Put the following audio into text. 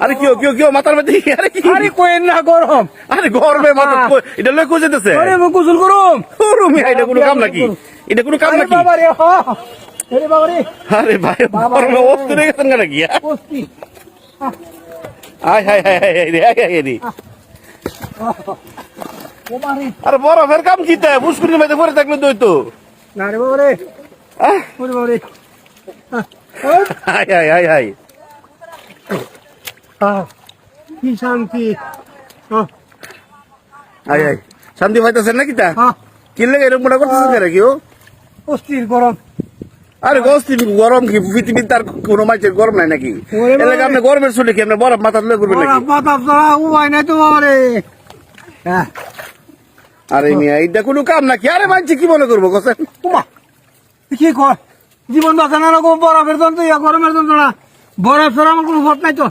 আরে কি মাথার মধ্যে আরে কি আরে কোয়েন না গরম। আরে গরমে মাথা এটা লয় কই যেতেছে আরে আমি গোসল করুম। রুমি এটা কোনো কাম নাকি এটা কোনো কাম আরে নাকি বাবা রে, আরে বাবা রে, আরে ভাই গরমে অস্থির হয়ে গেছেন নাকি কুস্তি। আয় হায় হায় হায় রে আয় রে ও মারে, আরে বরফের কাম কি তাই বুসকুনির মধ্যে পড়ে থাকলে দই তো না রে বাবা রে, আহ, ওরে বাবা রে। হায় হায় হায় হায় কি শান্তি। হায় হায় শান্তি পাইতেছেন নাকি তা হ্যাঁ, কি লাগে এরকম মোটা করতেছেন কেন কেউ অস্থির গরম। আরে গস্তি গরম কি পৃথিবীর তার কোনো মানুষের গরম নাই নাকি ওরে বাবা এলাকা আপনি গরমের চলে কি আপনি বরফ মাথা তুলে করবেন নাকি বাতাস ছাড়া উপায় নাই তো বাবা রে। আরে মিয়া এইটা কোনো কাম নাকি আরে মানছি কি মনে করবো কোসেন উমা, কি কর জীবন বাঁচানোর বরফের যন্ত্র, গরমের যন্ত্রণা, বরফ ছাড়া আমার কোনো ভোট নাই তো।